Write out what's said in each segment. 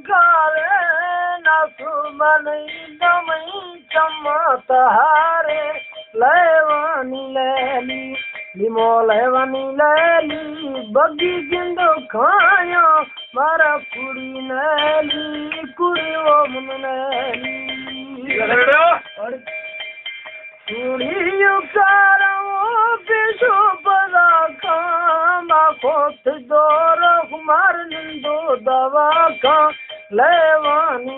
काले नसुमनी दमई चमत हारे लेवानी लैली लिमो लेवानी लैली बगी गिंदो खाया मारा कुड़ी नैली कुड़ी वो मन नैली कुड़ियों कारा पिछो पदा कामा खोत दौर कुमार निंदो दवा का लेवानी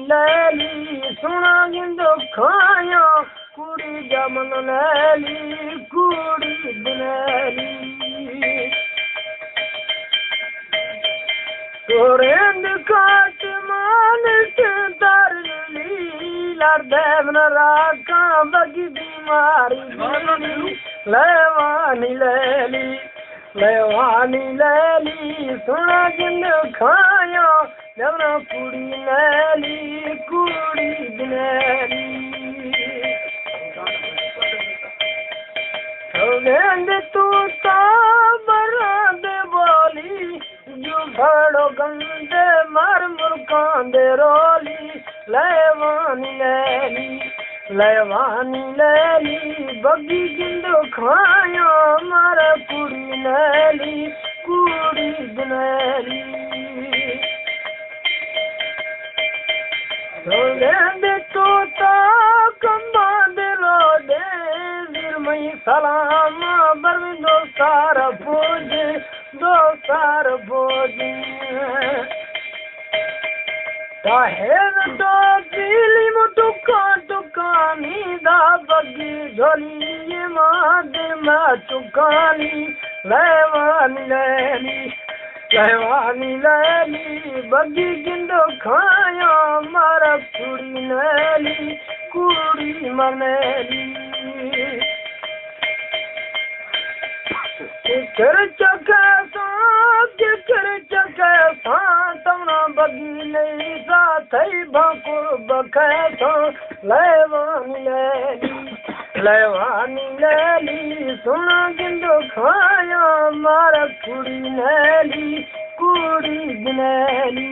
लैली सुना गिंदो खाया कुड़ी जमन लैली कुड़ी बनैली तोरेंद काट मान से तरली लड़देवन राका बगी बीमारी लेवानी लैली सुना गिंद खाया जमना कुड़ी नैली कुड़ी बनैली गेंद तू बरादे बोली जो भड़ो गंदे मर मुर्कांदे रोली लेवानी लैली बगी गिंदो खाया मारा कुड़ी नैली कुड़ी बनैली गेंद तोता कम्बा दे रोडे मई सलाम बरविंदो सार भोज ताहेर तो पीली टुकानी दा बगी झोली मादे मा चुकानी लेवानी लैली बगी गिंदो खाया मारा कुड़ी नैली कुड़ी मनैली किकर चके सा तमना बगी नहीं सा थई भाकुर बखैसा लेवानी लैली सुना गिंदो खाया मारा कुड़ी नैली कुड़ी बनैली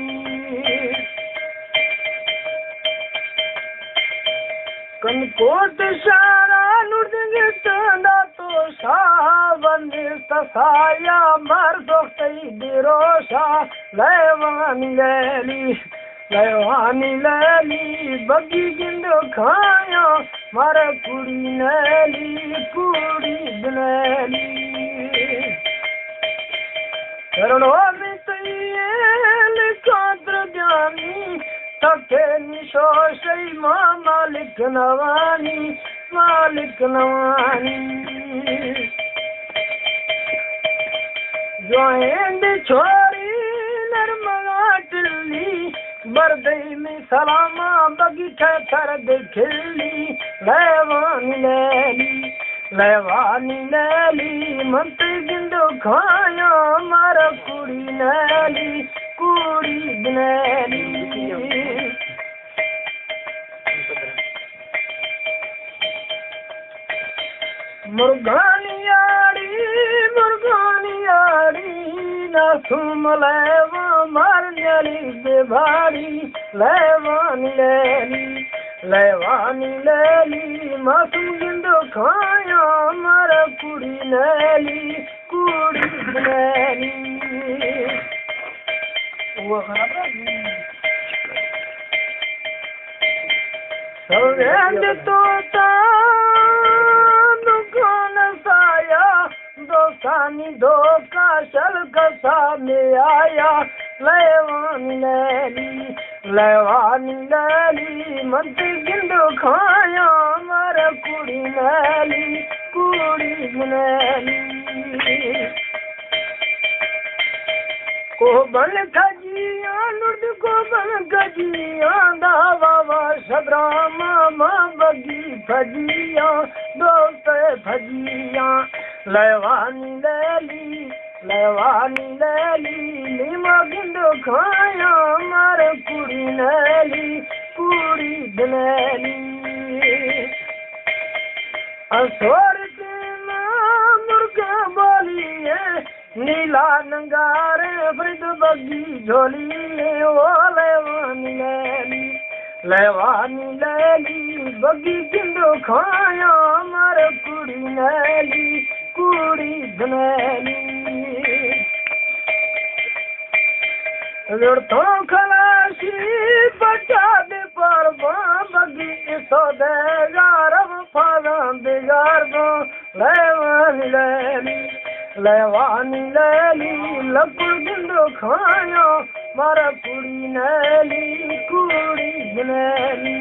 कनकोट शारा नुर्दिंग चंदा तो सावन ससाया मर दोस्तई दिरोशा लेवानी लैली बगी गिंदो खाया मारा कुड़ी नैली कुड़ी बनैली करणो में तैयल काद्र ज्ञानी तके निशोशई मालिक नवानी जोएंद छोरी नरमगा टिल्ली बरदई में सलामा बगी थर देखली लेवानी लैली मंत्री गिंदो खाया मारा कुड़ी नैली कुड़ी बनैली मुर्गानी ना सुम लेवा मार नली बेभारी लेवानी लैली मासूम गिंदो खाया मारा कुड़ी नैली कुड़ी बनैली तोता दोसानी धोखा चल कसा में आया लेवानी लैली मंत्री गिंदो खाया मारा कुड़ी नैली कुड़ी बनैली को बन खजिया लुट को बन खजिया दावा सदरामा माँ बगी फजिया दोस्त फजिया लेवानी लैली नीमा गिंदो खाया मारा कुड़ी नैली कुड़ी बनैली असोर मुर्गा बोलिए नीला नंगारे फरीद बगी झोली ओ लेवानी लैली बगी किंदो खाया मार कुड़ी नैली कुड़ी धनैली तो खलासी बचा दे पर बगी सौदेगार फादा बेगार दो लेवानी लैली लकुड़ गिंदो खाया मारा कुड़ी नैली कुड़ी नैली